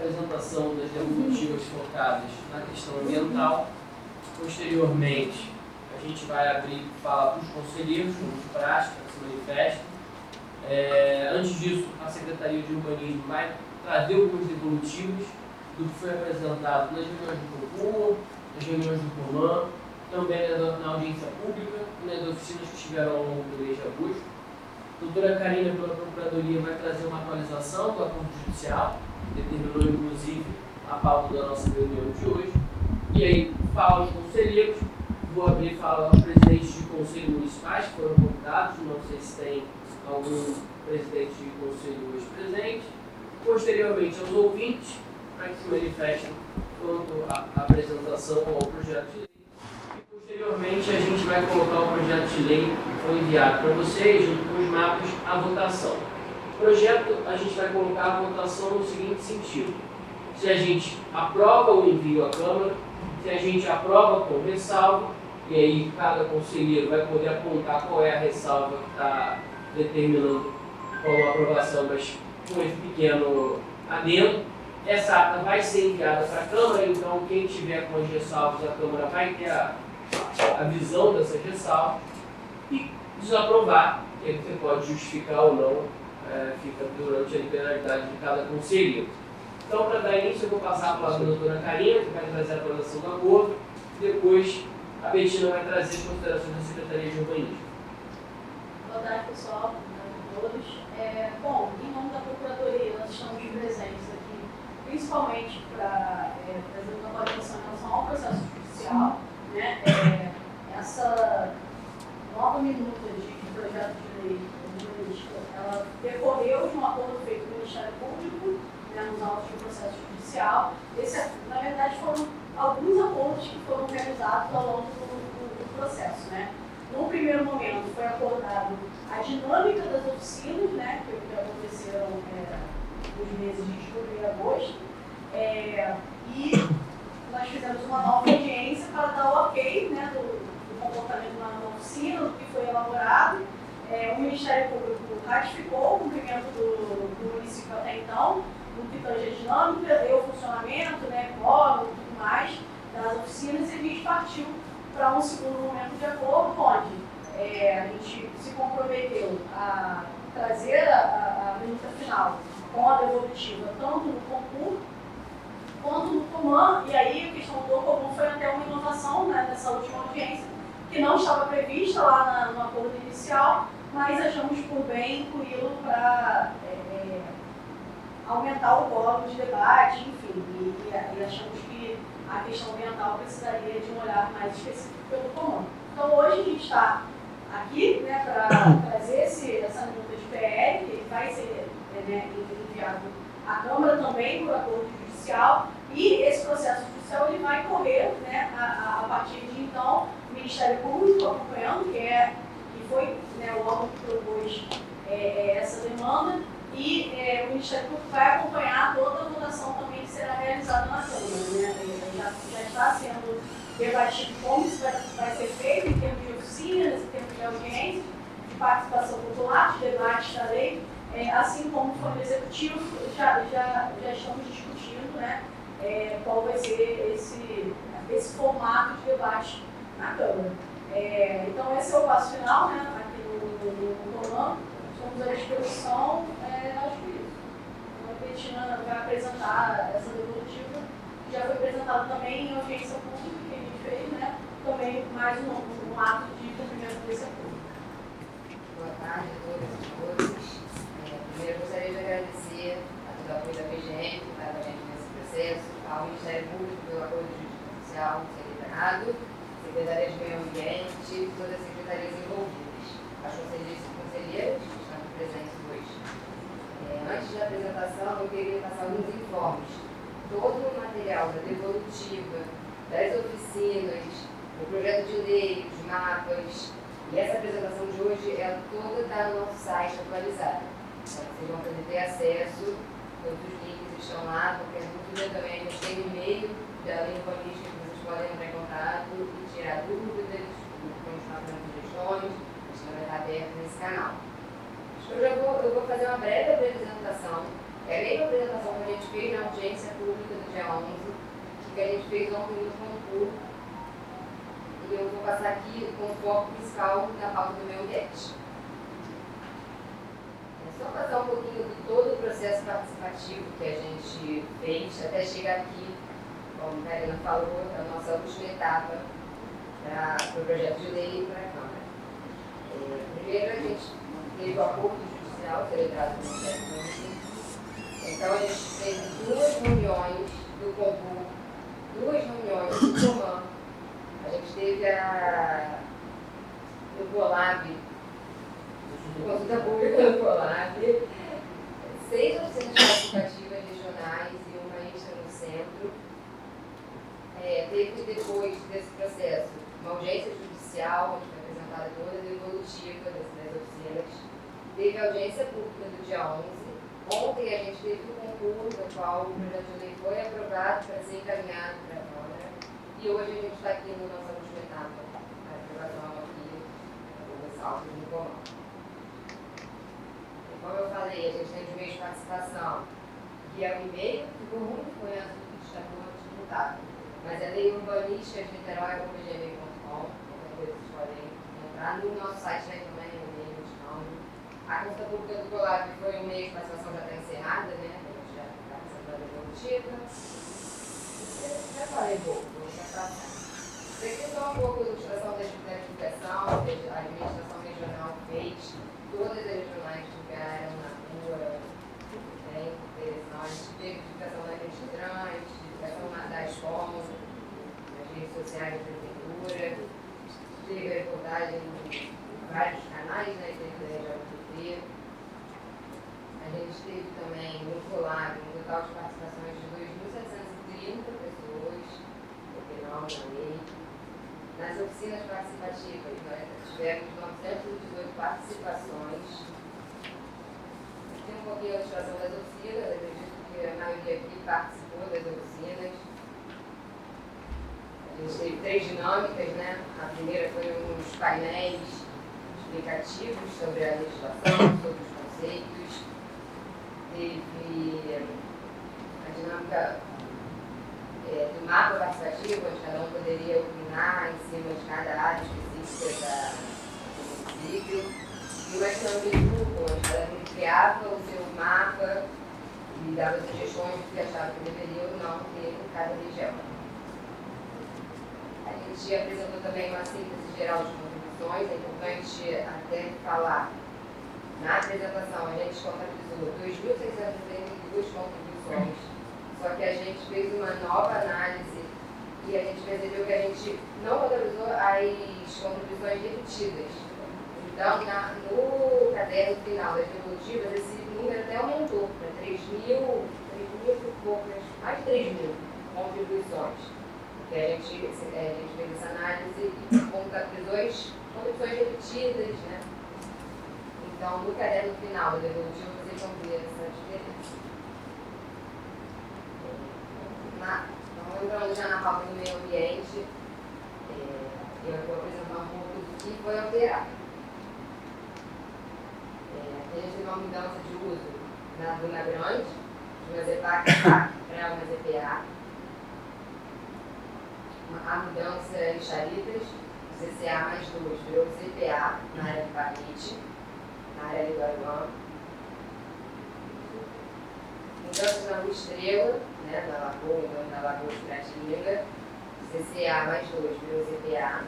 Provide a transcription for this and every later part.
apresentação das devolutivas focadas na questão ambiental. Posteriormente, a gente vai abrir fala para os conselheiros, como de prática, que se manifestam. Antes disso, a Secretaria de Urbanismo vai trazer alguns devolutivos do que foi apresentado nas reuniões do COPUM, nas reuniões do COMAN, também na audiência pública e nas oficinas que estiveram ao longo do mês de agosto. A doutora Karina, pela Procuradoria, vai trazer uma atualização do acordo judicial, determinou inclusive a pauta da nossa reunião de hoje. E aí, fala aos conselheiros, vou abrir fala aos presidentes de conselhos municipais que foram convidados, não sei se tem algum presidente de conselho hoje presente. Posteriormente, aos ouvintes, para que se manifestem quanto à apresentação ao projeto de lei. E, posteriormente, a gente vai colocar o projeto de lei que foi enviado para vocês, junto com os mapas, à votação. O projeto, a gente vai colocar a votação no seguinte sentido: se a gente aprova o envio à Câmara, se a gente aprova com ressalva, e aí cada conselheiro vai poder apontar qual é a ressalva que está determinando qual a aprovação, mas com esse pequeno adendo. Essa ata vai ser enviada para a Câmara, então quem tiver com as ressalvas, a Câmara vai ter a visão dessas ressalvas e desaprovar, que aí você pode justificar ou não, fica durante a liberalidade de cada conselheiro. Então, para dar início, eu vou passar a palavra à doutora Karina, que vai trazer a aprovação do acordo, depois a Betina vai trazer as considerações da Secretaria de Urbanismo. Boa tarde, pessoal. Boa tarde a todos. Bom, em nome da Procuradoria, nós estamos presentes aqui, principalmente para fazer uma atualização em relação ao processo judicial, né? Essa nova minuta de projeto de lei urbanística, ela decorreu de um acordo feito com o Ministério Público, né, nos autos do processo judicial. Na verdade, foram alguns acordos que foram realizados ao longo do processo, né? No primeiro momento, foi acordado a dinâmica das oficinas, né, que aconteceram nos meses de julho e agosto, e nós fizemos uma nova audiência para dar o ok, né, do comportamento na oficina, do que foi elaborado. O Ministério Público ratificou o cumprimento do município até então, no que tange a dinâmica, deu funcionamento, né, quórum e tudo mais das oficinas, e a gente partiu para um segundo momento de acordo, onde a gente se comprometeu a trazer a minuta final com a devolutiva, tanto no concurso quanto no COMAN, e aí a questão do COMAN foi até uma inovação, né, nessa última audiência, que não estava prevista lá no acordo inicial, mas achamos por bem incluí-lo para aumentar o quórum de debate, enfim, e achamos que a questão ambiental precisaria de um olhar mais específico pelo COMAN. Então hoje a gente está aqui, né, para trazer essa minuta de PL, que vai ser enviado à Câmara também por acordo judicial, e esse processo judicial ele vai correr, né, a partir de então o Ministério Público acompanhando, que foi, né, o órgão que propôs essa demanda, e o Ministério Público vai acompanhar toda a votação também que será realizada na Câmara, né? Já está sendo debatido como isso vai ser feito em termos de oficinas, em termos de audiência, de participação popular, de debate da lei, assim como foi no Executivo, já estamos discutindo, né, qual vai ser esse formato de debate na Câmara. Então esse é o passo final, né, aqui no COMAN. Estamos à disposição, acho que isso. Então, a Betina vai apresentar essa devolutiva, que já foi apresentada também em audiência pública que a gente fez, né? Também mais um ato de cumprimento desse acordo. Boa tarde a todas e todos. Primeiro, eu gostaria de agradecer a todo o apoio da PGM, que está com a gente nesse processo, ao Ministério Público pelo acordo judicial celebrado, Secretaria de Meio Ambiente, todas as secretarias envolvidas, as conselheiras que estão presentes hoje. Antes da apresentação, eu queria passar alguns informes. Todo o material da devolutiva, das oficinas, o projeto de lei, os mapas, e essa apresentação de hoje, ela toda está no nosso site atualizado. Então, vocês vão poder ter acesso, todos os links estão lá, qualquer dúvida também, a gente tem um e-mail da lei urbanística que vocês podem entrar em contato e tirar dúvidas, continuar fazendo sugestões, a gente vai estar aberto nesse canal. Eu vou fazer uma breve apresentação. É a mesma apresentação que a gente fez na audiência pública do dia 11, que a gente fez ontem no concurso. E eu vou passar aqui com o foco principal da pauta do meio ambiente. É só passar um pouquinho de todo o processo participativo que a gente fez até chegar aqui, como a Karina falou, a nossa última etapa para o projeto de lei e para a Câmara. Primeiro, a gente teve o acordo judicial celebrado no Ministério Público. Então, a gente fez 2 reuniões do concurso, 2 reuniões do comando. A gente teve no Colab, consulta pública no Colab, 6 oficinas participativas regionais e uma extra no centro. Teve depois desse processo uma audiência judicial, onde foi apresentada toda a devolutiva das oficinas. Teve a audiência pública do dia 11. Ontem a gente teve o concurso, no qual o projeto de lei foi aprovado para ser encaminhado para a Câmara. E hoje a gente está aqui na nossa última etapa, a aprovação aqui do ressalto no comando. E como eu falei, a gente tem de meio de participação, que é o e-mail, ficou muito conhecido do Estatuto Tributário. Mas é lei urbanística de Niterói.gmail.com, qualquer coisa vocês podem entrar no nosso site, né, também, o e-mail de nome. A consulta pública do Colab foi um meio de participação já está encerrada, né? A gente já está apresentando a devolutiva. Já falei pouco, vou passar. Isso aqui é só um pouco de ilustração da divulgação, a administração regional fez, todas as regionais divulgaram na rua, bem interessante. Teve divulgação da rede trans, divulgação da escola, nas redes sociais da prefeitura, teve a reportagem em vários canais, né? Teve a gente teve também no Colab um total de participações de 2.730 pessoas, porque não na lei. Nas oficinas participativas, nós tivemos 918 participações. Tem um pouquinho a ilustração das oficinas, acredito que a maioria aqui participou das oficinas. A gente teve 3 dinâmicas, né? A primeira foi uns painéis explicativos sobre a legislação, sobre os conceitos. Teve a dinâmica do mapa participativo, onde cada um poderia opinar em cima de cada área específica do município. E uma dinâmica de grupo, onde cada um criava o seu mapa e dava sugestões do que achava que deveria ou não ter em cada região. A gente apresentou também uma síntese geral de contribuições. É importante até falar, na apresentação a gente contabilizou 2.632 contribuições, só que a gente fez uma nova análise e a gente percebeu que a gente não contabilizou as contribuições repetidas. Então, no caderno final das devolutivas, esse número até aumentou para 3.000 e poucas, mais de 3.000 contribuições. Porque a gente fez essa análise e contabilizou as contribuições repetidas, né? Então, no caderno final da devolutiva, vocês vão ver essa diferença. Então, entrando já na pauta do meio ambiente, eu vou apresentar um pouco do que foi alterado. Aqui a gente teve uma mudança de uso na Duna Grande, de uma ZEPAC para uma ZPA. A mudança em Charitas, CCA mais 2, virou CPA na área de Parite, na área de Guarulhos. Mudança na Rua Estrela, né, na Lagoa de Cratinga, CCA mais 2, virou CPA.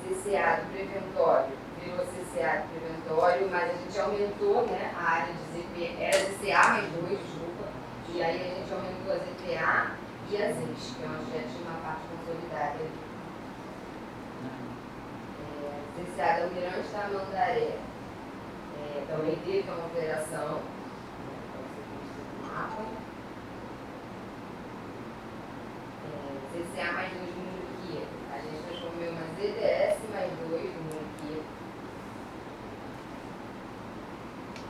CCA do Preventório virou CCA do Preventório, mas a gente aumentou, né, a área de ZP, era CCA mais 2, desculpa, e aí a gente aumentou a ZPA e a ZIS, que é onde já tinha uma parte consolidada. CCA da Almirante Tamandaré também teve uma alteração, no mapa. CCA mais 2 no Muruquia, a gente transformou uma ZDS mais 2 no Muruquia.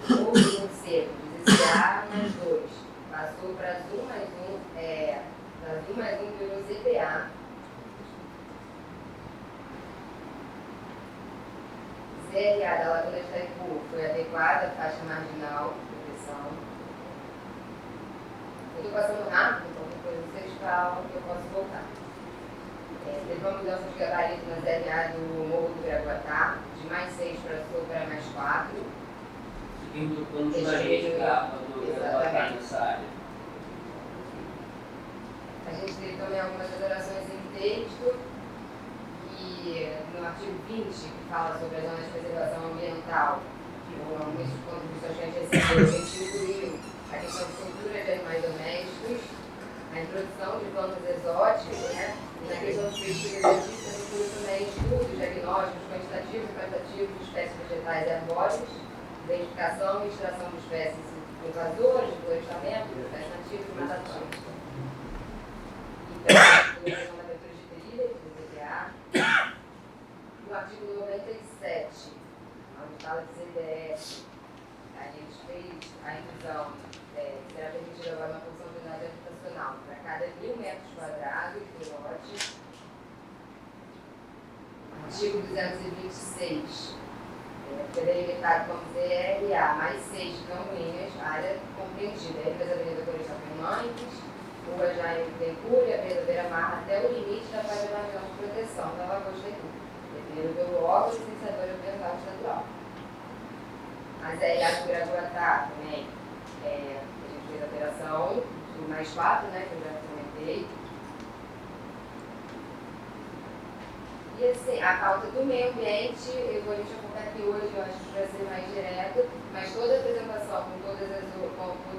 O Rio Seco, de CCA mais 2, passou para Azul mais 1, Azul mais 1 virou ZPA. ZRA da Laguna de Itaipu foi adequada à faixa marginal, atenção. Eu estou passando rápido, então depois vocês falam que eu posso voltar. Teve uma mudança de gabarito na ZRA do Morro do Graguatá, de mais 6 para sul para mais 4. Seguindo o plano de manejo do Graguatá nessa área. A gente teve também algumas alterações em texto, e no artigo 20, que fala sobre a zona de preservação ambiental, algumas contribuições que a gente recebeu, a gente incluiu a questão de cultura de animais domésticos, a introdução de plantas exóticas, né? E na questão de pesquisa científica, a gente incluiu também estudos diagnósticos quantitativos e qualitativos de espécies vegetais e arbóreas, identificação e extração de espécies invasoras, de florestamento, de espécies nativas e matativas. Então, a abertura de trilhas, do ZPA. No artigo 97, onde fala de CDF, a gente fez a inclusão, será permitida agora uma função de unidade habitacional para cada 1.000 metros quadrados de lote. Artigo 226, foi delimitado como ZRA mais 6 cambuinhas, área compreendida entre as avenidas Florestal Fernandes, Rua Jaime Bittencourt e Avenida Beira-Mar, até o limite da faixa da região de proteção da Lagoa de Itaipu, definido pelo órgão licenciador ambiental estadual. A ZRA do Graguatá também, a gente fez a alteração do mais 4, né, que eu já comentei. E assim, a pauta do meio ambiente, a gente vai focar aqui hoje, eu acho que vai ser mais direto, mas toda a apresentação com todo o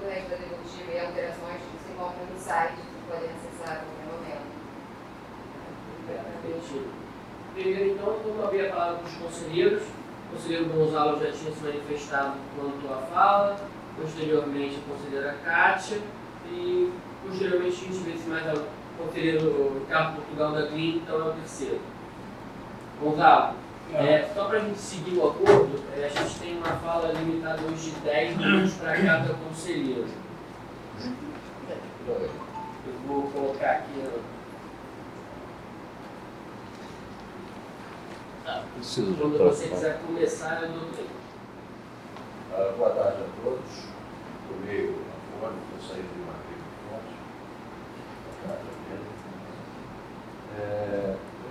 resto da devolutiva e alterações se encontram no site, que podem acessar a qualquer momento. Primeiro, então, vamos abrir a palavra para os conselheiros. O conselheiro Gonzalo já tinha se manifestado quanto à fala, posteriormente a conselheira Kátia, e posteriormente a gente vê se mais o conselheiro Ricardo Portugal da GRI, então é o terceiro. Gonzalo, só para a gente seguir o acordo, a gente tem uma fala limitada hoje de 10 minutos para cada conselheiro. Eu vou colocar aqui. Quando você quiser começar, eu dou tempo. Boa tarde a todos. Eu meio afônico, eu saí de uma fonte. Boa tarde a todos.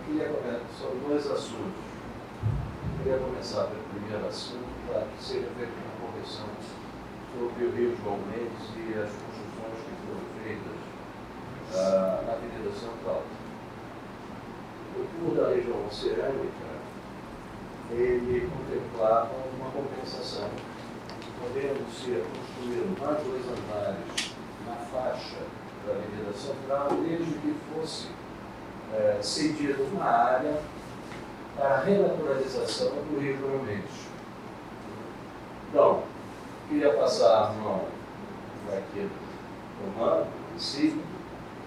Eu queria comentar sobre 2 assuntos. Eu queria começar pelo primeiro assunto, para que seja feita uma correção sobre o Rio João Mendes e as construções que foram feitas na Avenida Central. O tour da região oceânica, ele contemplava uma compensação, podendo ser construído mais 2 andares na faixa da Avenida Central, desde que fosse cedido uma área para a renaturalização do Rio João Mendes. Então, queria passar a mão aqui do comando em si.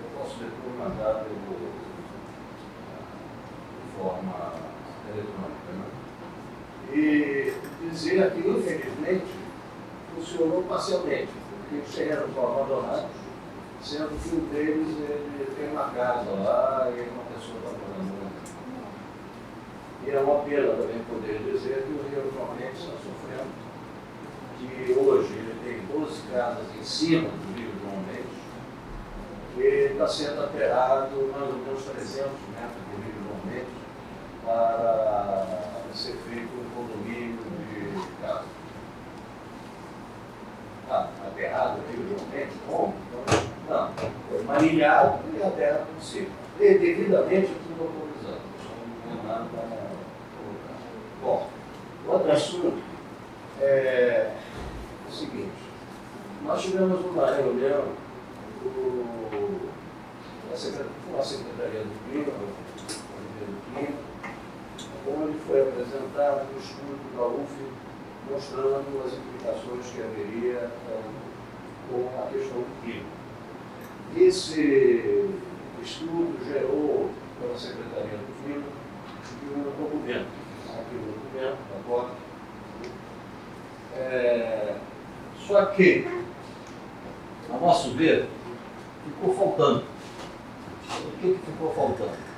Eu posso depois mandar de forma eletrônica, né? E dizer que, infelizmente, funcionou parcialmente, porque os terrenos foram abandonados, sendo que um deles ele tem uma casa lá e uma pessoa está morando lá. E é uma pena também poder dizer que o Rio João Mendes está sofrendo, que hoje ele tem 12 casas em cima do Rio João Mendes, e está sendo aterrado mais ou menos 300 metros do Rio João Mendes para ser feito um condomínio de casa. Aterrado no Rio João Mendes? Como? Não, foi manilhado e a terra por cima. E devidamente tudo autorizado. Não é nada para colocar. Bom, outro assunto é o seguinte. Nós tivemos uma reunião com a Secretaria do Clima, onde foi apresentado um estudo da UF mostrando as implicações que haveria com a questão do clima. Esse estudo gerou, pela Secretaria do Clima, um documento, aquele documento da COP. Só que, a nosso ver, ficou faltando. O que ficou faltando?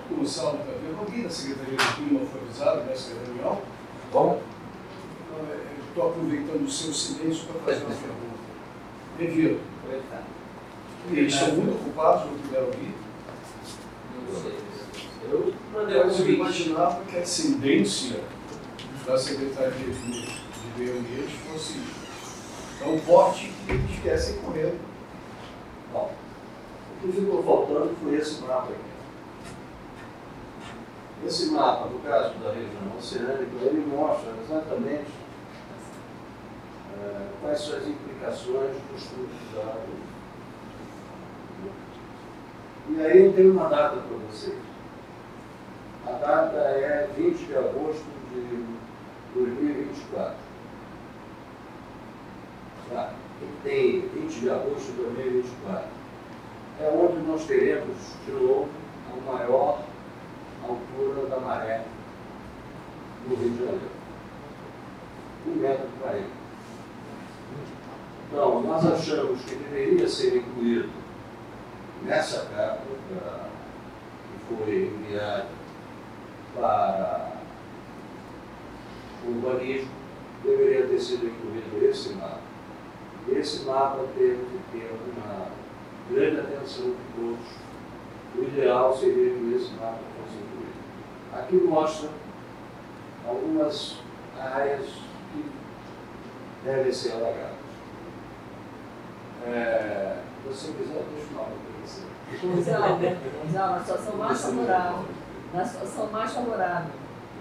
Como o Saulo está vendo, alguém da Secretaria do Clima foi avisado nessa reunião Bom? Estou aproveitando o seu silêncio para fazer uma pergunta. Devido. Eles estão muito ocupados, não puderam vir. Não sei. Eu mandei um Mas eu convite. imaginava que a ascendência da Secretaria de Meio Ambiente fosse tão forte que eles estivessem correndo. Bom, o que ficou faltando foi esse mapa aqui. Esse mapa, no caso da região oceânica, ele mostra exatamente quais são as implicações dos fluxos da água. E aí eu tenho uma data para vocês. A data é 20 de agosto de 2024. Tá? Tem 20 de agosto de 2024. É onde nós teremos, de novo, a maior altura da maré no Rio de Janeiro. 1,40 m. Então, nós achamos que deveria ser incluído nessa carta que foi enviada para o urbanismo, deveria ter sido incluído esse mapa. Esse mapa teve que ter uma grande atenção de todos. O ideal seria que esse mapa fosse incluído. Aqui mostra algumas áreas que devem ser alagadas. Se você quiser, deixa eu falar para você. Na situação mais favorável. Na situação mais favorável.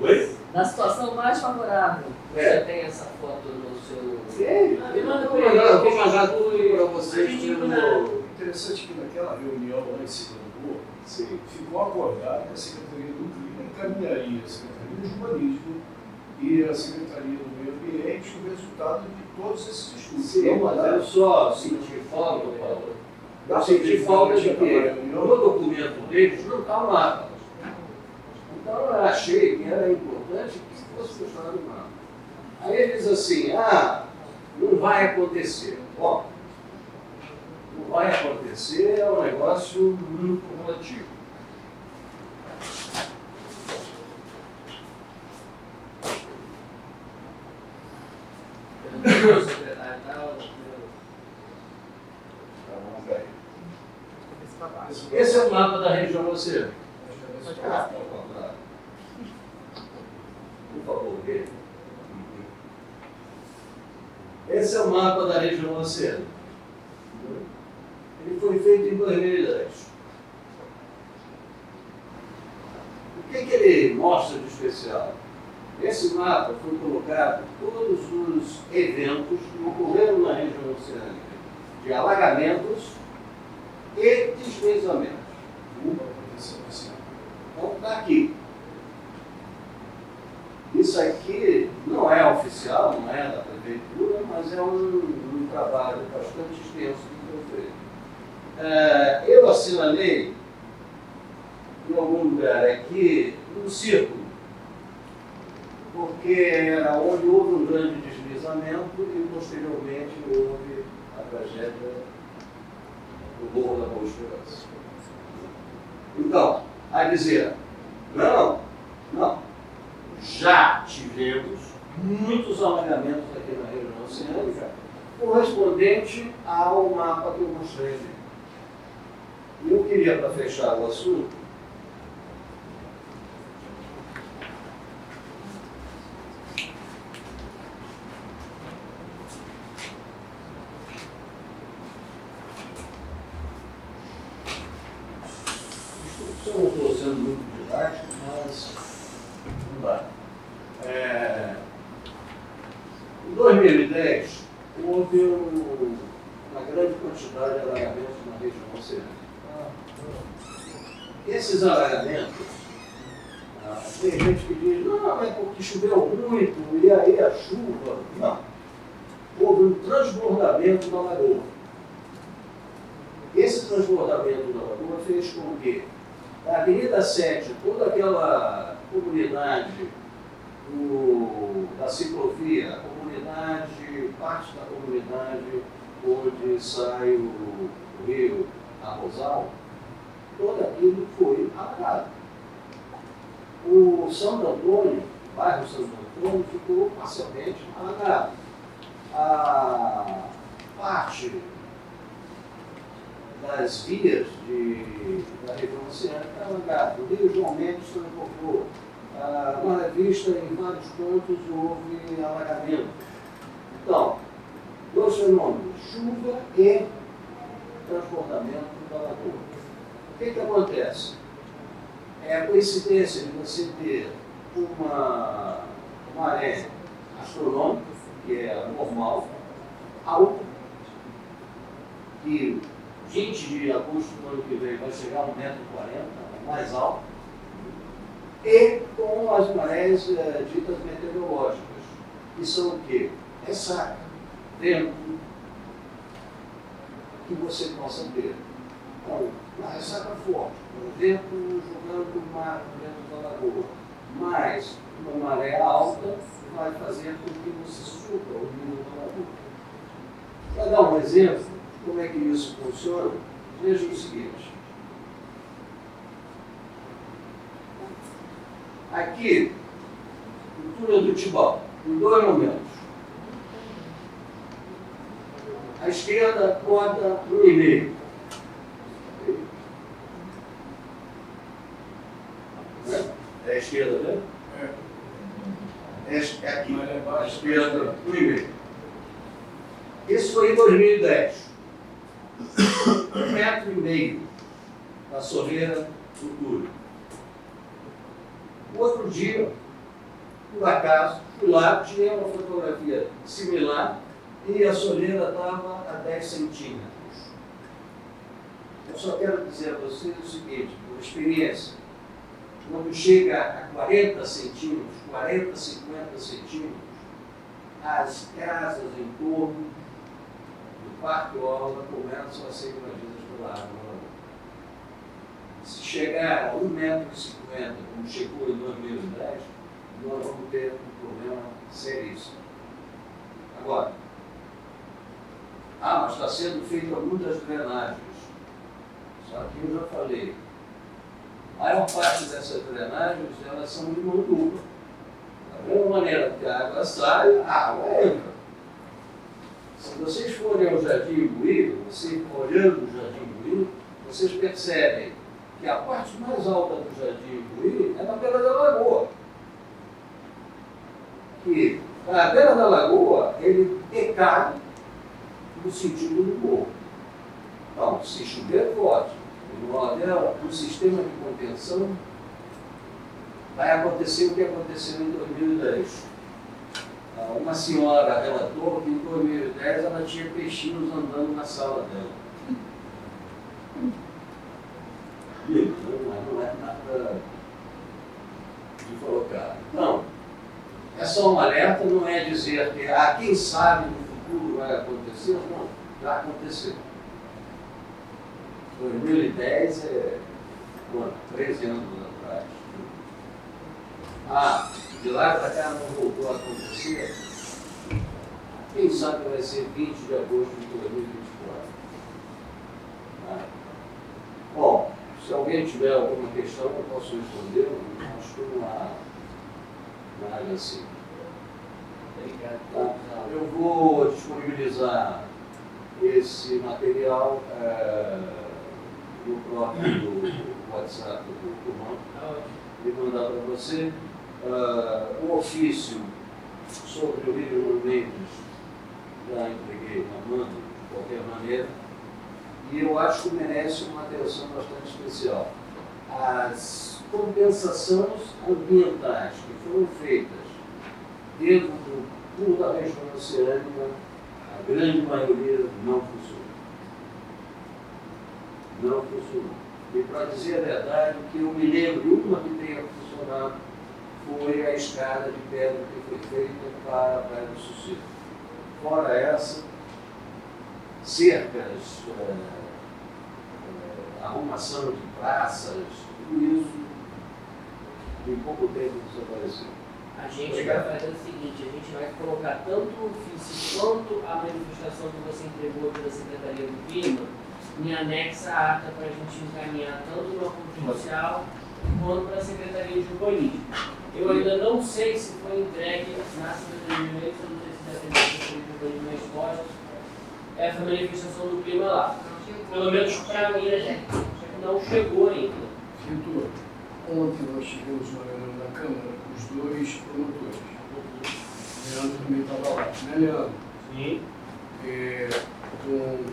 Oi? Na situação mais favorável. Você tem essa foto no seu. Sim, Me manda por eu vou aí. mandar tudo para vocês. Interessante que naquela reunião lá em Singapura, Sim. ficou acordado que a Secretaria do Clima encaminharia a Secretaria do Urbanismo e a Secretaria do Meio Ambiente o resultado de todos esses estudos. Sim, mas eu só senti falta, Paulo. Eu senti falta de que no documento deles não está o mapa. Então eu achei que era importante que fosse mostrado o mapa. Aí ele diz assim, não vai acontecer. Bom, não vai acontecer, é um negócio muito relativo. O secretário tal. Esse é o mapa da região oceânica. Por favor, veja. Esse é o mapa da região oceânica. Ele foi feito em 2010. O que ele mostra de especial? Esse mapa foi colocado todos os eventos que ocorreram na região oceânica, de alagamentos e deslizamentos. Então está aqui. Isso aqui não é oficial, não é da prefeitura, mas é um trabalho bastante extenso que foi feito. Eu assinalei em algum lugar aqui um círculo, porque era onde houve um grande deslizamento e posteriormente houve a tragédia do Morro da Boa Esperança. Então, a dizer, não, já tivemos muitos alagamentos aqui na região oceânica, correspondente ao mapa que eu mostrei ali. E eu queria, para fechar o assunto, eu não estou sendo muito didático, mas não dá. Em 2010, houve uma grande quantidade de alagamentos na região oceânica. Esses alagamentos, tem gente que diz, não, é porque choveu muito, e aí a chuva. Não. Houve um transbordamento da lagoa. Esse transbordamento da lagoa fez com que a Avenida 7, toda aquela comunidade da ciclovia, a comunidade, parte da comunidade onde sai o rio Arrozal, todo aquilo foi alagado. O Santo Antônio, o bairro Santo entorno ficou parcialmente alagado. A parte das vias da região oceânica está alagada. O Rio João Mendes transbordou. Na Boa Vista, em vários pontos, houve alagamento. Então, dois fenômenos, chuva e transbordamento da lagoa. O que acontece? É a coincidência de você ter uma maré astronômica, que é normal, alta, que 20 de agosto do ano que vem vai chegar a 1,40 m, mais alto, e com as marés ditas meteorológicas, que são o quê? Ressaca, vento, que você possa ter. Então, uma ressaca forte, um vento jogando o mar dentro da lagoa, mas uma maré alta vai fazer com que você suba o nível da lagoa. Para dar um exemplo de como é que isso funciona, veja o seguinte. Aqui, no túnel do Tibau, em dois momentos. À esquerda, corta 1,5. É a esquerda, né? É aqui. À esquerda, 1,5. Isso foi em 2010. 1,5 m da soleira do túnel. Outro dia, por acaso, fui lá, tirei uma fotografia similar e a soleira estava a 10 centímetros. Eu só quero dizer a vocês o seguinte, por experiência, quando chega a 40 centímetros, 40, 50 centímetros, as casas em torno do Parque Orla começam a ser invadidas pela água. Se chegar a 1,50 m, como chegou em 2010, nós vamos ter um problema seríssimo. Agora, mas está sendo feita muitas drenagens. Só que eu já falei, a maior parte dessas drenagens, elas são de mão dupla. Da mesma maneira que a água sai, a água entra. Se vocês forem ao Jardim Imbuí, você olhando o Jardim Imbuí, vocês percebem que a parte mais alta do Jardim Imbuí é na beira da lagoa. Que na beira da lagoa ele decai no sentido do morro. Então, se chover forte, no lado dela, o sistema de contenção vai acontecer o que aconteceu em 2010. Uma senhora relatou que em 2010 ela tinha peixinhos andando na sala dela. Não é nada de colocar. Então, é só um alerta, não é dizer que quem sabe no futuro vai acontecer, não, já aconteceu. 2010 é 13 anos atrás. De lá para cá não voltou a acontecer. Quem sabe vai ser 20 de agosto de 2024. Bom, se alguém tiver alguma questão, eu posso responder. Eu estou na área assim. Obrigado. Eu vou disponibilizar esse material no próprio WhatsApp do Turmão e mandar para você. O ofício sobre o Rio João Mendes já entreguei, mando de qualquer maneira. E eu acho que merece uma atenção bastante especial. As compensações ambientais que foram feitas dentro do pool da região oceânica, a grande maioria não funcionou. Não funcionou. E para dizer a verdade, que eu me lembro de uma que tenha funcionado foi a escada de pedra que foi feita para a Praia do Sossego. Fora essa, cercas, arrumação de praças, tudo isso, em pouco tempo desapareceu. A gente vai fazer o seguinte, a gente vai colocar tanto o ofício quanto a manifestação que você entregou pela Secretaria do Clima em anexa à ata para a gente encaminhar tanto no acordo judicial quanto para a Secretaria de Urbanismo. Eu ainda não sei se foi entregue na Secretaria de Meio, eu não sei se já tem uma resposta. Essa manifestação do clima lá. Pelo menos para mim, não chegou ainda. Vitor, ontem nós tivemos uma reunião na Câmara com os dois promotores. Leandro também estava lá, né, Leandro? Sim. Com o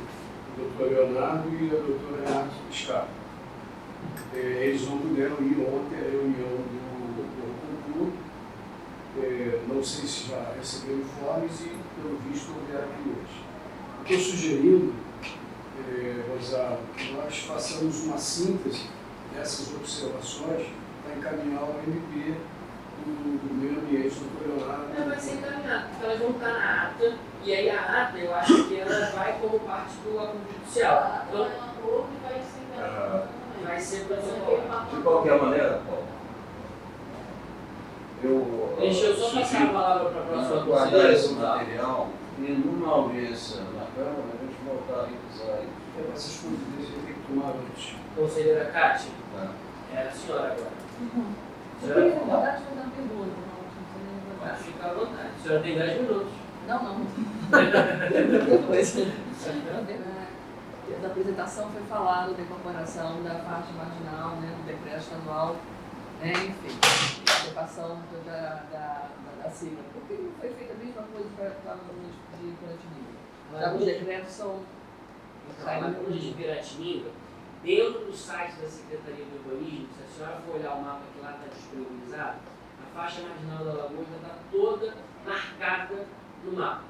doutor Leonardo e a doutora Renata Scarpa. Eles não puderam ir ontem à reunião do concurso. Não sei se já receberam informes e, pelo visto, não vieram aqui hoje. Estou sugerindo, Rosado, que nós façamos uma síntese dessas observações para encaminhar ao MP do meio ambiente, do doutor Leonardo. Não, vai ser encaminhado, porque elas vão estar na ata, e aí a ata, eu acho que ela vai como parte do acordo judicial. Então, vai ser protocolado. De qualquer maneira, Paulo, Deixa eu só passar a palavra para a próxima guardar esse material e numa audiência na Câmara a gente voltar a revisar isso. Essas providências tem que tomar antes. Conselheira Cátia, Né? é a senhora agora. Eu queria, na verdade, fazer uma pergunta. Pode ficar à vontade. A senhora tem 10 minutos. Não. Na apresentação foi falado da incorporação da faixa marginal, né, do decreto estadual, né, enfim, a adequação da sigla. Por que não foi feita a mesma coisa para alunos de Piratininga? Já os decretos são... Lagoas de Piratininga, dentro do site da Secretaria do Urbanismo, se a senhora for olhar o mapa que lá está disponibilizado, a faixa marginal da Lagoa já está toda marcada no mapa.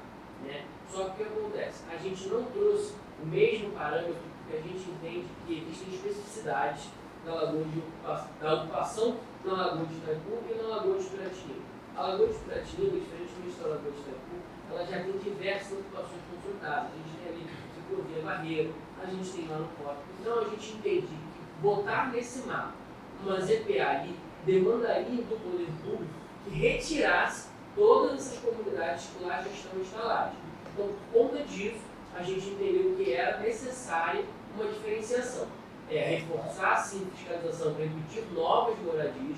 Né? Só que o que acontece? A gente não trouxe o mesmo parâmetro porque a gente entende que existem especificidades da ocupação na Lagoa de Itaipu e na Lagoa de Piratininga. A Lagoa de Piratininga, diferentemente da Lagoa de Itaipu, ela já tem diversas ocupações consultadas. A gente tem ali ciclovia Barreiro, a gente tem lá no Porto. Então a gente entende que botar nesse mapa uma ZPA ali demandaria do poder público que retirasse todas essas comunidades que lá já estão instaladas. Então, por conta disso, a gente entendeu que era necessária uma diferenciação. Reforçar, sim, a fiscalização para impedir novas moradias,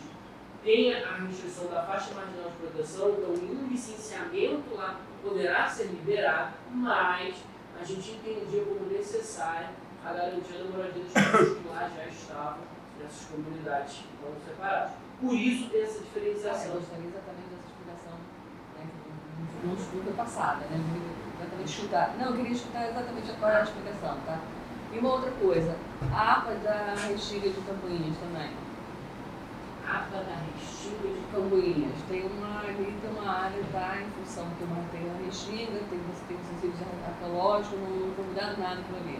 tem a restrição da faixa marginal de proteção, então nenhum licenciamento lá poderá ser liberado, mas a gente entendia como necessária a garantia da moradia das pessoas que lá já estavam nessas comunidades que estão separadas. Por isso tem essa diferenciação. Eu gostaria exatamente dessa explicação, né, que não estuda passada, né? Exatamente escutar. Não, eu queria escutar exatamente qual é a explicação, tá? E uma outra coisa, a APA da Restinga de Campoinhas também. APA da Restinga de Campoinhas. Tem uma área, tá, em função que tem a Restinga, tem os sensíveis arqueológicos, não foi mudado nada aquilo ali.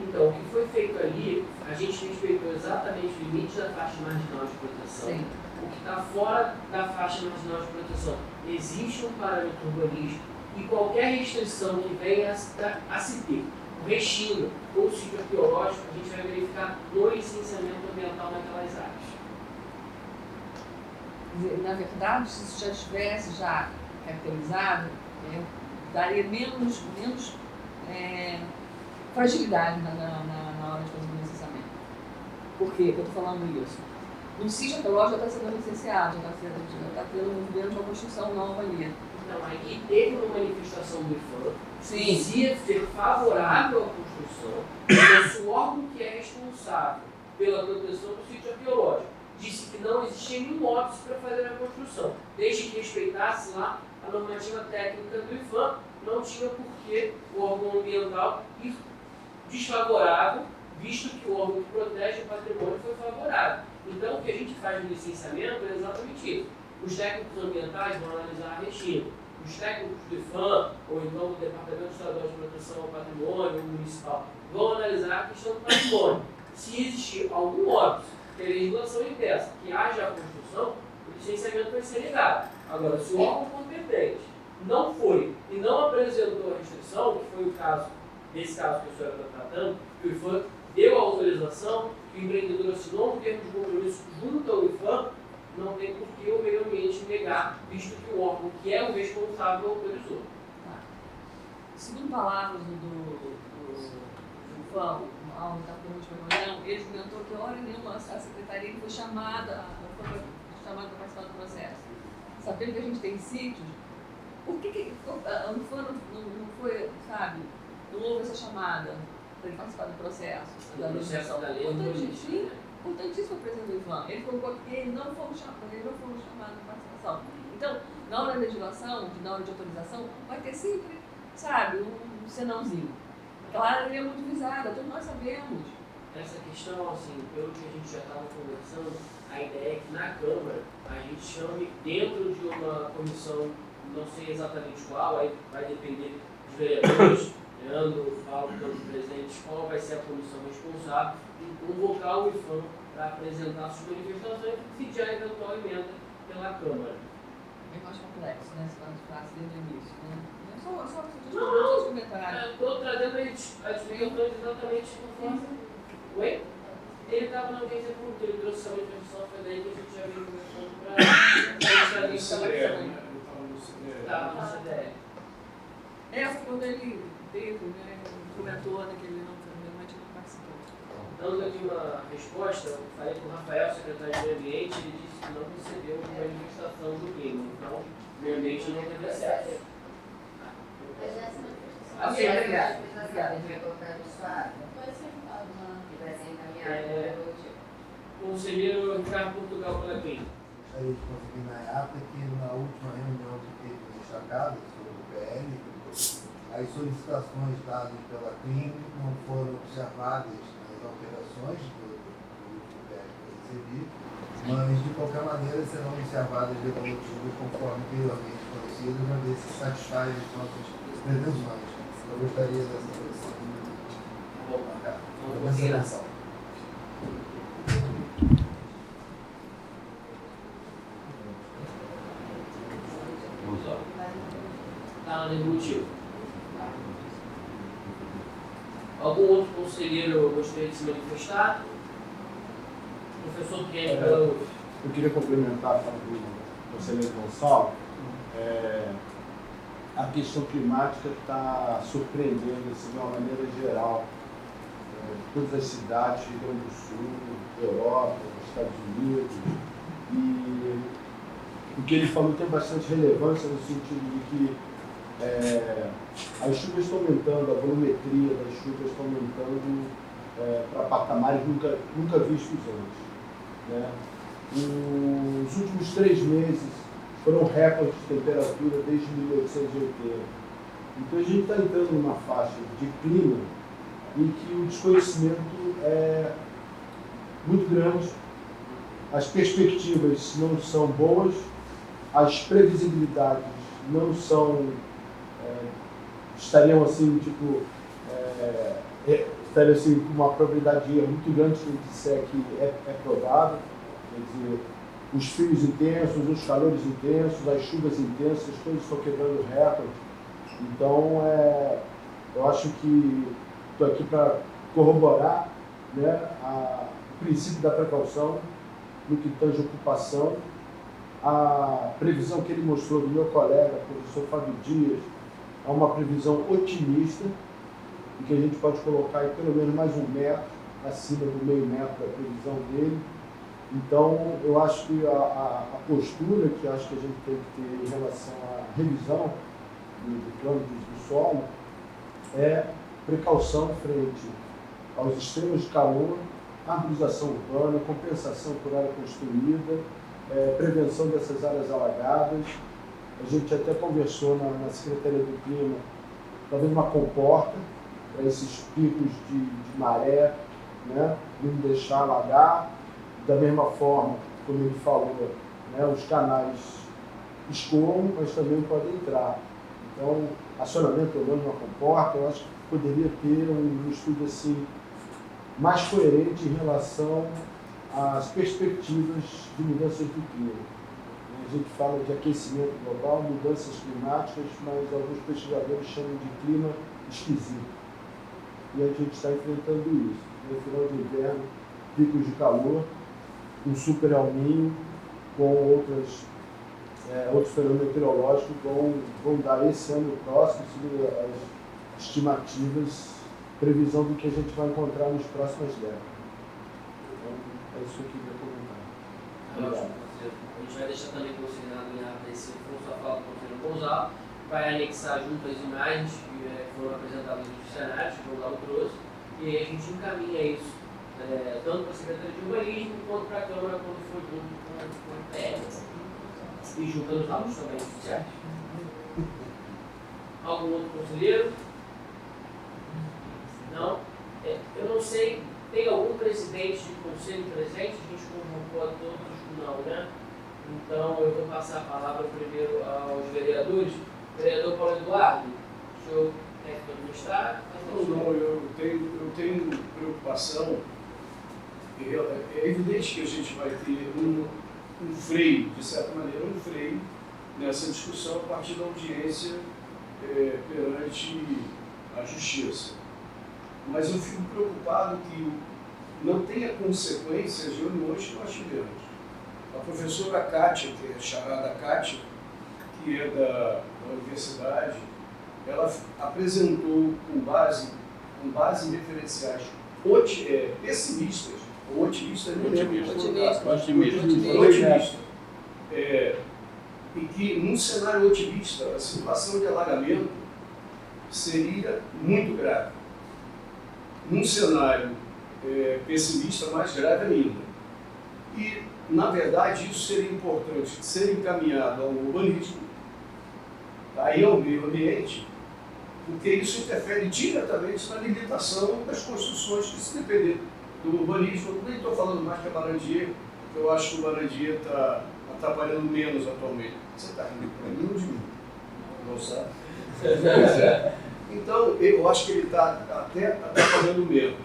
Então, o que foi feito ali, a gente respeitou exatamente o limite da faixa marginal de proteção. Sim. O que está fora da faixa marginal de proteção, existe um parâmetro urbanístico e qualquer restrição que venha a se ter, o Restinga ou o sítio arqueológico, a gente vai verificar no licenciamento ambiental naquelas áreas. Na verdade, se isso já estivesse caracterizado, daria menos fragilidade na hora de fazer o licenciamento. Por que eu estou falando isso? O sítio arqueológico já está sendo licenciado, já está tendo um movimento de uma construção nova ali. Então, aí teve uma manifestação do IFAM Sim. que dizia ser favorável à construção, mas o órgão que é responsável pela proteção do sítio arqueológico disse que não existia nenhum óbice para fazer a construção. Desde que respeitasse lá a normativa técnica do IFAM, não tinha por que o órgão ambiental ir desfavorável, visto que o órgão que protege o patrimônio foi favorável. Então, o que a gente faz no licenciamento é exatamente isso. Os técnicos ambientais vão analisar a Restinga. Os técnicos do IFAM, ou então do Departamento Estadual de Proteção ao Patrimônio, ou municipal, vão analisar a questão do patrimônio. Se existir algum óbice que a legislação impeça que haja a construção, o licenciamento vai ser negado. Agora, se o órgão competente não foi e não apresentou a restrição, que foi o caso, desse caso que a senhora está tratando, que o IFAM deu a autorização, que o empreendedor assinou um termo de compromisso junto ao IFAM, não tem por que o meio ambiente negar, visto que o órgão que é o responsável autorizou. Tá. Segundo palavras do IFAM, ao da Câmara de Reunião, ele comentou que hora nenhuma a secretaria foi chamada, foi chamado para participar do processo. Sabendo que a gente tem sítios, por que não foi, sabe, não houve essa chamada para ele participar do processo? O processo da lei não existe. Importantíssimo o presidente do Ivan. Ele colocou que ele não fomos chamados para participação. Então, na hora da legislação, na hora de autorização, vai ter sempre, sabe, um senãozinho. Claro, ele é muito visada, todos nós sabemos. Essa questão, assim, pelo que a gente já estava conversando, a ideia é que na Câmara a gente chame dentro de uma comissão, não sei exatamente qual, aí vai depender dos vereadores, Leandro, Paulo, todos os presentes, qual vai ser a comissão responsável, e convocar o IFAM para apresentar suas manifestações e pedir a eventual emenda pela Câmara. Bem mais complexo, né? Se faz desde o início, né? Só os comentários. Estou trazendo as explicações exatamente conforme. Oi? Ele estava na audiência pública, ele trouxe essa manifestação, foi daí que a gente já veio conversando para No CDE, né? Eu estava no CDE. Estava no CDE. Essa, quando ele teve, né? Comentou que ele realmente não participou. Dando aqui uma resposta, eu falei com o Rafael, secretário de Meio Ambiente, ele disse que não recebeu uma manifestação do clima, então o meio ambiente não teve acesso. Assim, obrigado. A gente vai colocar no SUAB, Vai ser votado na... que vai ser encaminhado pelo dia. Conselheiro Ricardo Portugal Colapim. Gostaria de conseguir na ata que na última reunião que teve destacada sobre o PL, as solicitações dadas pela CRIM não foram observadas nas alterações do último PL que eu recebi, mas de qualquer maneira serão observadas devolutivas conforme anteriormente conhecidas, uma vez se satisfaz as nossas pretensões. Eu gostaria dessa solução. Consideração. Está no devolutivo. Algum outro conselheiro gostaria de se manifestar? Professor Pierre, pela Eu queria complementar a fala do conselheiro Gonçalo. A questão climática está surpreendendo assim, de uma maneira geral. Todas as cidades, Rio Grande do Sul, Europa, Estados Unidos. E o que ele falou tem bastante relevância no sentido de que as chuvas estão aumentando, a volumetria das chuvas está aumentando para patamares nunca vistos antes. Né? Os últimos 3 meses foram recordes de temperatura desde 1880. Então a gente está entrando numa faixa de clima em que o desconhecimento é muito grande, as perspectivas não são boas, as previsibilidades não são, estariam assim, estariam assim, com uma probabilidade muito grande de disser que é provável, quer dizer, os frios intensos, os calores intensos, as chuvas intensas, as coisas estão quebrando recordes. Então, eu acho que estou aqui para corroborar, né, o princípio da precaução no que tange ocupação. A previsão que ele mostrou do meu colega, professor Fábio Dias, é uma previsão otimista, e que a gente pode colocar aí pelo menos mais 1 metro, acima do meio metro da previsão dele. Então, eu acho que a postura que acho que a gente tem que ter em relação à revisão do plano do solo é precaução frente aos extremos de calor, arborização urbana, compensação por área construída, prevenção dessas áreas alagadas. A gente até conversou na Secretaria do Clima, talvez uma comporta para esses picos de maré, né, não deixar alagar. Da mesma forma, como ele falou, né, os canais escoam, mas também podem entrar. Então, acionamento ou não de uma comporta, eu acho que poderia ter um estudo assim, mais coerente em relação às perspectivas de mudanças do clima. A gente fala de aquecimento global, mudanças climáticas, mas alguns pesquisadores chamam de clima esquisito. E a gente está enfrentando isso. No final do inverno, picos de calor, um super El Niño, com outros fenômenos meteorológicos vão dar esse ano próximo, segundo as estimativas, previsão do que a gente vai encontrar nas próximas décadas. Então, é isso que eu queria comentar. Obrigado. A gente vai deixar também consignado em ata esse for só falar do Conselheiro Gonzalo, vai anexar junto as imagens que foram apresentadas nos cenários, que o Gonzalo trouxe, e aí a gente encaminha isso, tanto para a Secretaria de Urbanismo quanto para a Câmara, quando for junto com o PL. E juntando os autos também oficiais. Algum outro conselheiro? Não? Eu não sei, tem algum presidente de conselho presente? A gente convocou a todos? Não, né? Então eu vou passar a palavra primeiro aos vereadores. Vereador Paulo Eduardo, o senhor quer administrar? Não, eu tenho preocupação. É evidente que a gente vai ter um freio, de certa maneira, um freio nessa discussão a partir da audiência perante a Justiça. Mas eu fico preocupado que não tenha consequências de reuniões que nós tivemos. A professora Kátia, que é chamada Kátia, que é da universidade, ela apresentou com base em referenciais pessimistas, ou otimistas, não lembro. Otimista. E que, num cenário otimista, a situação de alagamento seria muito grave. Num cenário pessimista, mais grave ainda. E, na verdade, isso seria importante ser encaminhado ao urbanismo, aí ao meio ambiente, porque isso interfere diretamente na limitação das construções que, se depender do urbanismo, eu nem estou falando mais que a Barandier, porque eu acho que o Barandier está atrapalhando menos atualmente. Você está rindo para mim ou de mim? Não sabe? Então, eu acho que ele está até atrapalhando menos.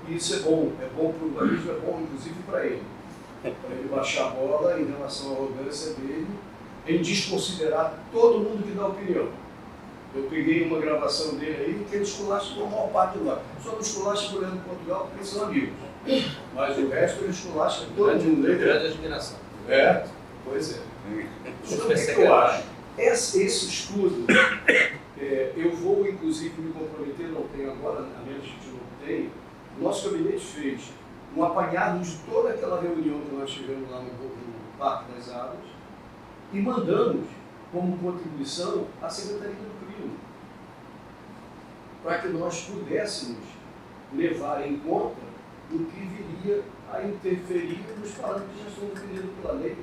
E isso é bom para o urbanismo, é bom inclusive para ele baixar a bola em relação à arrogância dele, em desconsiderar todo mundo que dá opinião. Eu peguei uma gravação dele aí que ele esculacha com a maior parte do lado. Só não esculacha por exemplo Portugal porque são amigos. Mas o resto ele esculacha todo mundo. Grande admiração. Pois é. Então, o que eu acho? Esse estudo, eu vou inclusive me comprometer, não tenho agora, a menos que não tenho, o nosso gabinete fez um apanhado de toda aquela reunião que nós tivemos lá no Parque das Águas e mandamos como contribuição à Secretaria do Crime, para que nós pudéssemos levar em conta o que viria a interferir nos parâmetros que já são definidos pela lei.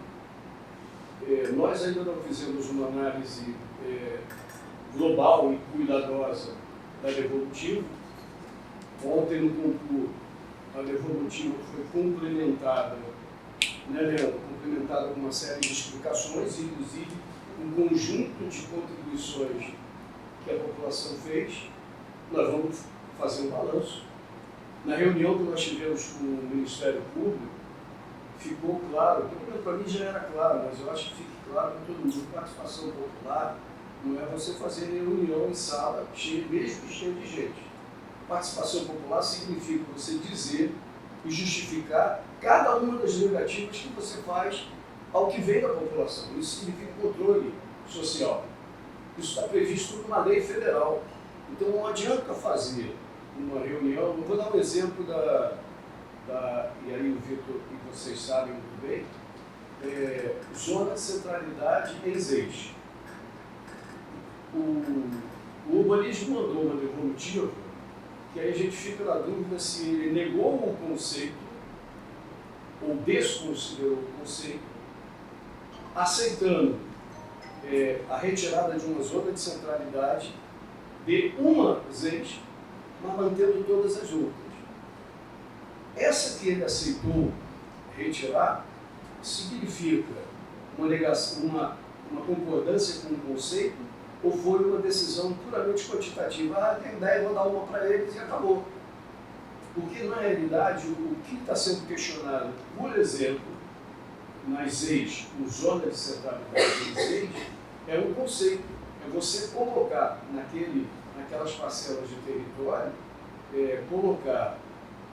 Nós ainda não fizemos uma análise global e cuidadosa da Devolutiva. Ontem no concurso, a Devolutiva foi complementada, né, Leandro? Complementada com uma série de explicações, inclusive um conjunto de contribuições que a população fez. Nós vamos fazer um balanço. Na reunião que nós tivemos com o Ministério Público, ficou claro, para mim já era claro, mas eu acho que fique claro para todo mundo, participação popular não é você fazer reunião em sala, mesmo cheio de gente. Participação popular significa você dizer e justificar cada uma das negativas que você faz ao que vem da população. Isso significa controle social. Isso está previsto numa lei federal. Então não adianta fazer uma reunião, eu vou dar um exemplo e aí o Vitor e vocês sabem muito bem, zona de centralidade em Zeis. O urbanismo mandou uma devolutiva, que aí a gente fica na dúvida se ele negou o conceito ou desconsiderou o conceito, aceitando a retirada de uma zona de centralidade de uma Zeis, mas mantendo todas as outras. Essa que ele aceitou retirar significa uma negação, uma concordância com o conceito, ou foi uma decisão puramente quantitativa? Tem 10, vou dar uma para eles e acabou. Porque, na realidade, o que está sendo questionado, por exemplo, nas ZEIs, com zona de centralidade das ZEIs, é o conceito. É você colocar naquelas parcelas de território, colocar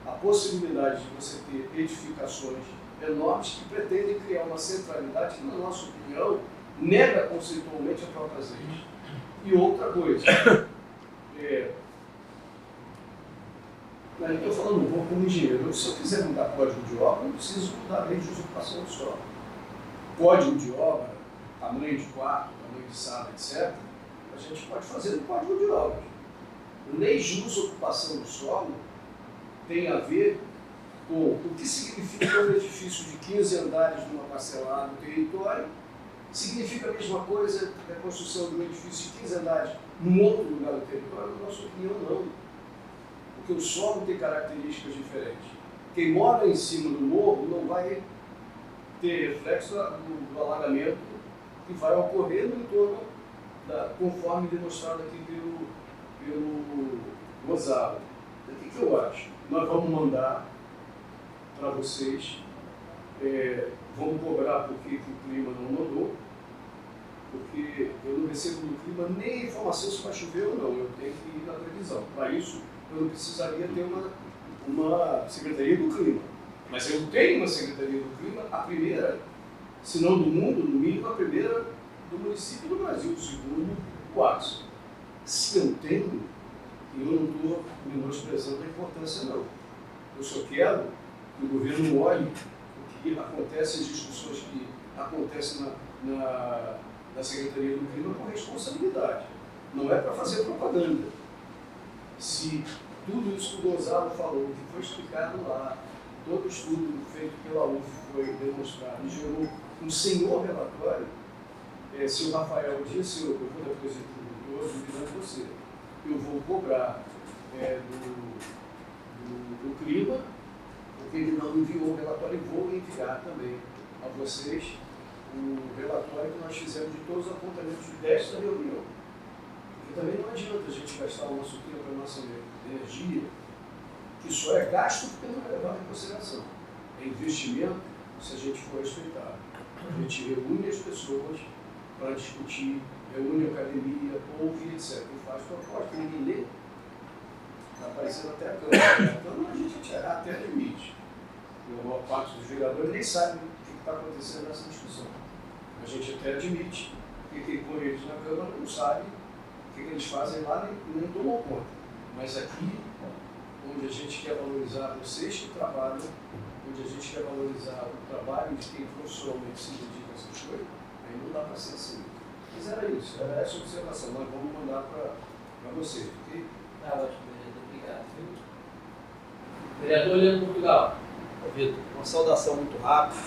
a possibilidade de você ter edificações enormes que pretendem criar uma centralidade que, na nossa opinião, nega conceitualmente a própria ZEIs. E outra coisa, eu estou falando um pouco como engenheiro. Se eu quiser mudar código de obra, eu não preciso mudar a lei de usurpação do solo. código de obra, tamanho de quarto, tamanho de sala, etc., a gente pode fazer no código de obras. Leis de uso e ocupação do solo tem a ver com o que significa um edifício de 15 andares numa parcelada no território, significa a mesma coisa que a construção de um edifício de 15 andares num outro lugar do território? Na nossa opinião, não. Porque o solo tem características diferentes. Quem mora em cima do morro não vai ter reflexo do alagamento que vai ocorrer no entorno, conforme demonstrado aqui pelo Gonzalo. O que eu acho? Nós vamos mandar para vocês, vamos cobrar porque o clima não mandou, porque eu não recebo do clima nem informação se vai chover ou não, eu tenho que ir na previsão. Para isso, eu não precisaria ter uma Secretaria do Clima. Mas eu tenho uma Secretaria do Clima, a primeira, se não do mundo, no mínimo, a primeira do município do Brasil, o segundo, o Axo. Se eu tenho, eu não estou menosprezando a importância, não. Eu só quero que o governo olhe o que acontece, as discussões que acontecem na Secretaria do Clima com responsabilidade. Não é para fazer propaganda. Se tudo isso que o Gonzalo falou, que foi explicado lá, todo o estudo feito pela UF foi demonstrado e gerou um senhor relatório, se o Rafael disse, eu vou da Prefeitura duvidando você, eu vou cobrar do clima, porque ele não enviou o relatório e vou enviar também a vocês o relatório que nós fizemos de todos os apontamentos desta reunião. Porque também não adianta a gente gastar o nosso tempo, a nossa energia, que só é gasto porque não é levado em consideração. É investimento se a gente for respeitado. A gente reúne as pessoas para discutir, reúne a academia, ouve, etc. E faz proposta, ninguém lê. Está aparecendo até a Câmara. Então a gente vai até limite. A maior parte dos vereadores nem sabe o que está acontecendo nessa discussão. A gente até admite que quem põe eles na Câmara não sabe o que eles fazem lá, nem tomam conta. Mas aqui, onde a gente quer valorizar vocês que trabalham, onde a gente quer valorizar o trabalho de quem profissionalmente se dedica a essas coisas, aí não dá para ser assim. Mas era isso, era essa observação. Nós vamos mandar para vocês. Okay? Tá ótimo, vereador. Obrigado. Vereador Leandro Portugal. Vitor, uma saudação muito rápida.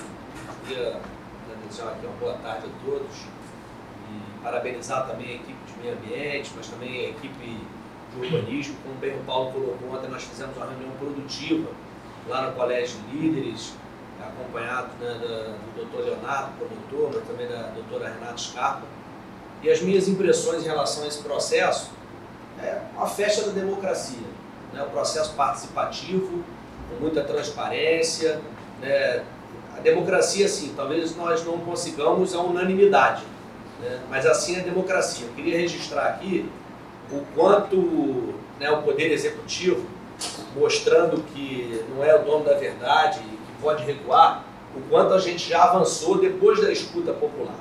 Queria desejar aqui uma boa tarde a todos e parabenizar também a equipe de meio ambiente, mas também a equipe de urbanismo. Como bem o Paulo colocou ontem, nós fizemos uma reunião produtiva lá no Colégio de Líderes, acompanhado do Dr. Leonardo, promotor, mas também da doutora Renata Scarpa. E as minhas impressões em relação a esse processo é uma festa da democracia, né? Um processo participativo, com muita transparência, né? A democracia, assim, talvez nós não consigamos a unanimidade, né? Mas assim é a democracia. Eu queria registrar aqui o quanto, né, o Poder Executivo, mostrando que não é o dono da verdade e que pode recuar, o quanto a gente já avançou depois da escuta popular.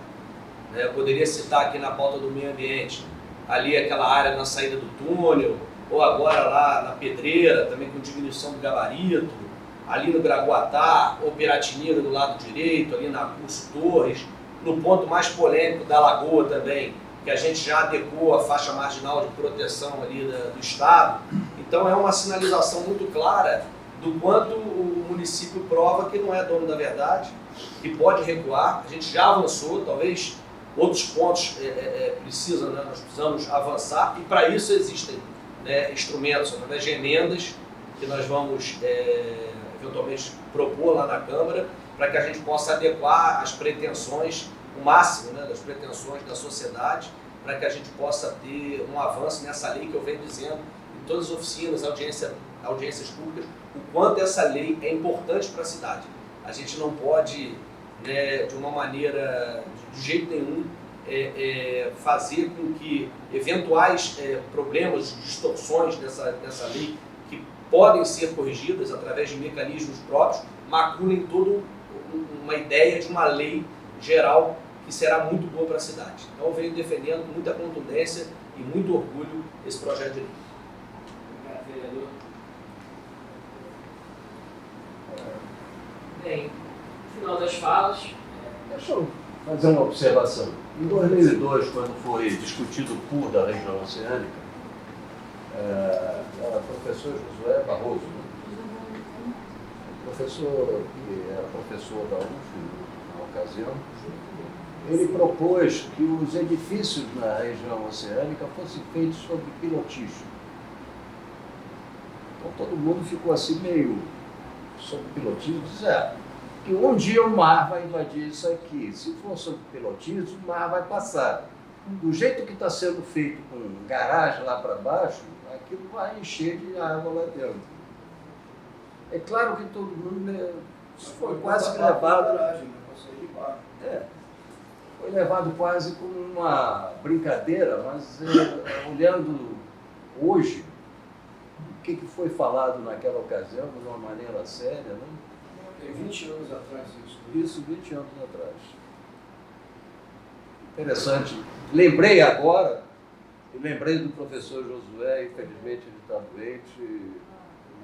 Eu poderia citar aqui na pauta do meio ambiente, ali aquela área na saída do túnel, ou agora lá na Pedreira, também com diminuição do gabarito, ali no Graguatá, ou Piratininga do lado direito, ali na Curso Torres, no ponto mais polêmico da Lagoa também, que a gente já adequou a faixa marginal de proteção ali do Estado. Então é uma sinalização muito clara do quanto o município prova que não é dono da verdade, que pode recuar. A gente já avançou, talvez outros pontos precisam, né? Nós precisamos avançar e para isso existem, né, instrumentos, através de emendas que nós vamos eventualmente propor lá na Câmara para que a gente possa adequar as pretensões, o máximo, né, das pretensões da sociedade, para que a gente possa ter um avanço nessa lei que eu venho dizendo em todas as oficinas, audiências públicas, o quanto essa lei é importante para a cidade. A gente não pode, né, de uma maneira, de jeito nenhum, fazer com que eventuais problemas, distorções dessa lei, que podem ser corrigidas através de mecanismos próprios, maculem toda uma ideia de uma lei geral que será muito boa para a cidade. Então eu venho defendendo com muita contundência e muito orgulho esse projeto de lei. Obrigado, vereador. Bem, no final das falas, Deixa eu fazer uma observação. Em 2002, quando foi discutido o PUR da região oceânica, era o professor Josué Barroso, professor que era professor da UF na ocasião, ele propôs que os edifícios na região oceânica fossem feitos sobre pilotismo. Então todo mundo ficou assim meio sobre pilotismo, que um dia o mar vai invadir isso aqui. Se for sobre pilotismo, o mar vai passar. Do jeito que está sendo feito com garagem lá para baixo, aquilo vai encher de água lá dentro. É claro que todo mundo foi quase que levado. Foi levado quase como uma brincadeira, mas olhando hoje, o que foi falado naquela ocasião, de uma maneira séria, né? Tem 20 anos atrás isso. Isso, 20 anos atrás. Interessante. Lembrei agora, e lembrei do professor Josué, infelizmente ele está doente,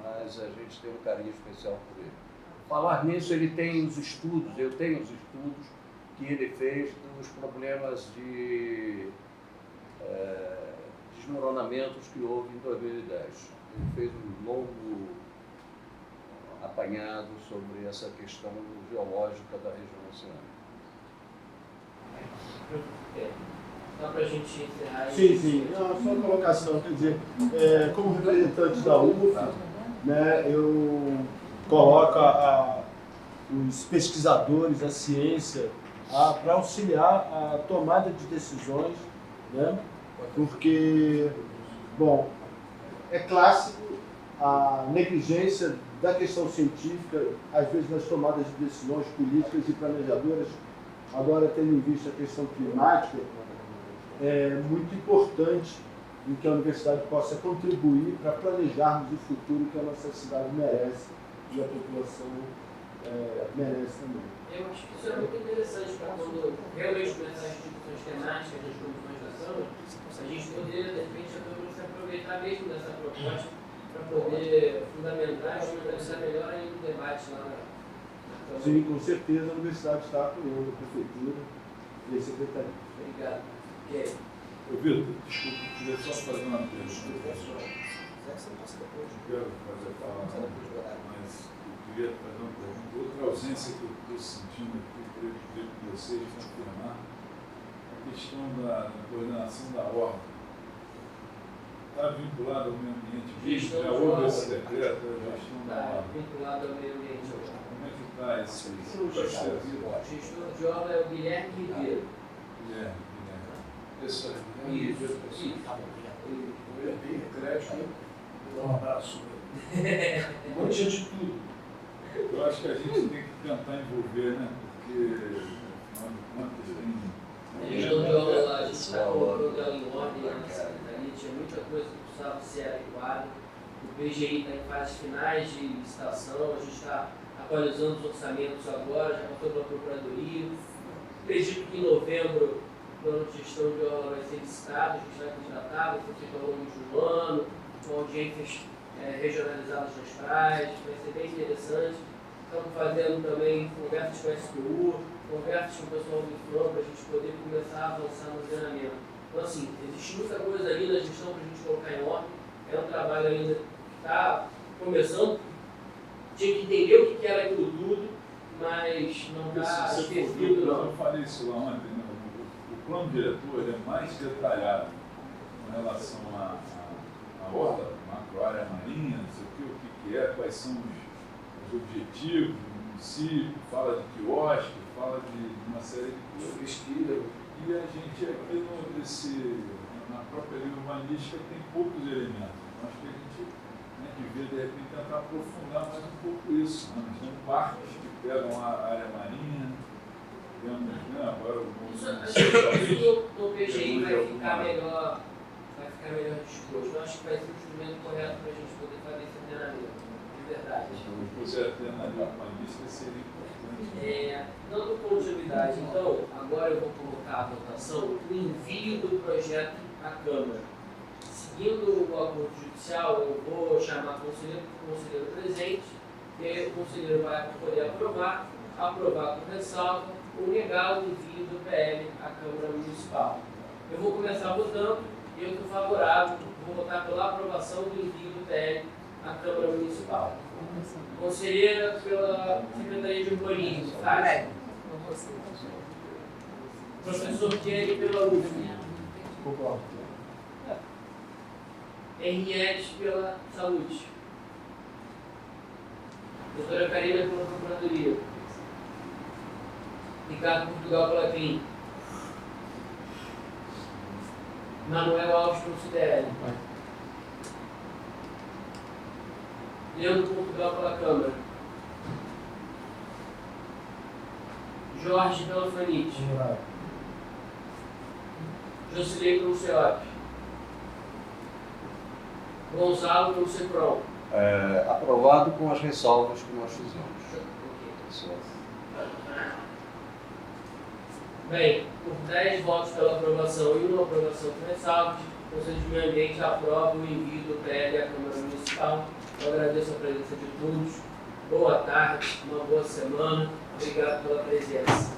mas a gente tem um carinho especial por ele. Falar nisso, ele tem os estudos, eu tenho os estudos que ele fez dos problemas de desmoronamentos que houve em 2010. Ele fez um longo apanhado sobre essa questão geológica da região oceânica. Só para a gente encerrar. Sim. Não, só uma colocação, quer dizer, como representante da UF, né, eu coloco os pesquisadores, a ciência, para auxiliar a tomada de decisões, né, porque, bom, é clássico a negligência da questão científica, às vezes nas tomadas de decisões políticas e planejadoras. Agora, tendo em vista a questão climática, é muito importante em que a universidade possa contribuir para planejarmos o futuro que a nossa cidade merece e a população merece também. Eu acho que isso é muito interessante para quando realmente começar as discussões temáticas das comissões da Câmara, a gente poder, de repente, se aproveitar mesmo dessa proposta para poder fundamentar e organizar melhor ainda o debate lá na Câmara. Sim, com certeza a universidade está apoiando a prefeitura e a secretaria. Obrigado. Okay. Vitor, desculpa, queria só fazer uma pergunta. Quero fazer falar, mas eu queria fazer uma pergunta. Outra ausência que eu estou sentindo aqui, eu queria pedir para vocês confirmar, a questão da coordenação da ordem. Está vinculado ao meio ambiente? Já houve esse decreto, a gestão da ordem? Vinculado ao meio ambiente. Como é que está esse processo? O gestor de obra é o Guilherme Ribeiro. Guilherme. Isso. Foi bem crédito, um abraço. Um monte de tudo. Eu acho que a gente tem que tentar envolver, né? Porque, afinal de contas, A gestão de obra lá, a gente está colocando ela em ordem na secretaria, tinha muita coisa que precisava ser adequada. O PGI está em fases finais de licitação, a gente está atualizando os orçamentos agora, já passou pela Procuradoria. Acredito que em novembro o plano de gestão de obra vai ser licitado, a gente vai contratar, vai ser feito ao longo de um ano, com audiências regionalizadas nas praias, vai ser bem interessante. Estamos fazendo também conversas com a SPU, conversas com o pessoal do IFAM, para a gente poder começar a avançar no ordenamento. Então, assim, existe muita coisa ali na gestão para a gente colocar em ordem, é um trabalho ainda que está começando, tinha que entender o que era aquilo tudo, mas não está definido, não. Eu falei isso lá ontem, né? O plano diretor é mais detalhado com relação à orla, macro-área marinha, não sei o que é, quais são os objetivos do município, fala de quiosque, fala de uma série de coisas. E a gente aqui na própria lei urbanística tem poucos elementos. Acho que a gente devia, de repente, tentar aprofundar mais um pouco isso. Né? Nós temos parques que pegam a área marinha, temos, né, agora o isso no PGI vai ficar melhor disposto. Eu acho que vai ser o instrumento correto para a gente poder fazer esse treinamento, de verdade. Se você atender na urbanística, seria importante. Dando continuidade, então, agora eu vou colocar a votação o envio do projeto à Câmara. Seguindo o acordo judicial, eu vou chamar o conselheiro presente, e o conselheiro vai poder aprovar por ressalva, ou negar o envio do PL à Câmara Municipal. Eu vou começar votando e eu estou favorável, vou votar pela aprovação do envio do PL à Câmara Municipal. Conselheira pela Secretaria de Urbanismo, tá? Professor Kenny pela UF. Concordo. Henriette pela Saúde. Doutora Karina pela Procuradoria. Ricardo Portugal pela Clínica. Manuel Alves pelo CDL. Leandro Portugal pela Câmara. Jorge pela Fanite. Jocilei pelo CEOP. Gonzalo pelo CEPROM. Aprovado com as ressalvas que nós fizemos. Bem, por 10 votos pela aprovação e uma aprovação com ressalvas, o Conselho de Meio Ambiente aprova o envio do PL à Câmara Municipal. Eu agradeço a presença de todos. Boa tarde, uma boa semana. Obrigado pela presença.